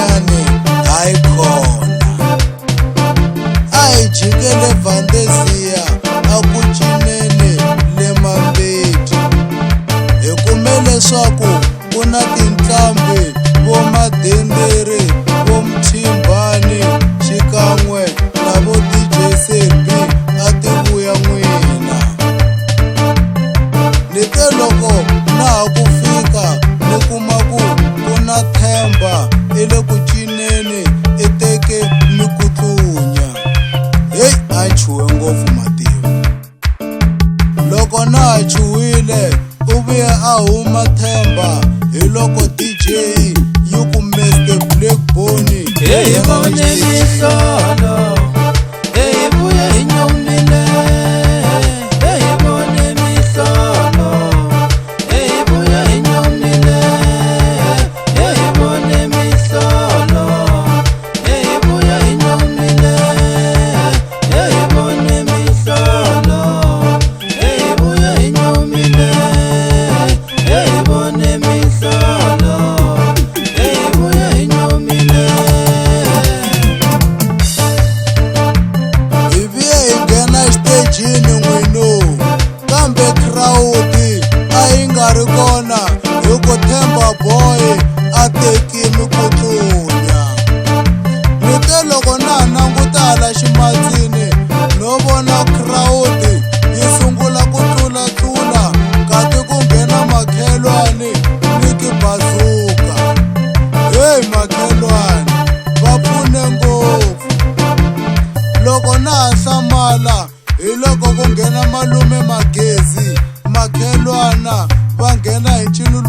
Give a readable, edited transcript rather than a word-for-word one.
Manyani hayikhona ayijikele Vandezia akucineni le Mambeti hikumele swaku kuna tintlambi vo Madenderi vo Mthimbani xikan'we na vo DJ Sebi a ti vuya n'wina ni te loko na ha ku fika ni kuma ku kuna Themba i le ku cineni i teke mikutlunya heyi a chuwe ngopfu Matimu loko na ha chuwile u vuye a huma Themba hi loko DJ yi ku Mr Blackbone hey vone mihlolo hey vuya hi nyumile hey vone mihlolo hey vuya hi nyumile hey vone mihlolo hey vuya hi nyumile hey vone mihlolo hey vuya hi nyumile hey vone mihlolo hey vuya hi nyumile hi vuye hi nghena xitejini n'wino kambe crowd a yi nga ri kona hi ku Themba Boy a teki mikutlunya ni te loko na ha languta hala ximatsini no vona crowd yi sungula ku tlulatlula kati ku nghena makhelwani ni ki Bazuka heyi makhelwani va pfune ngopfu loko na ha hlamala hi loko ku nghena malume Magezi makhelwana va nghena hi ncino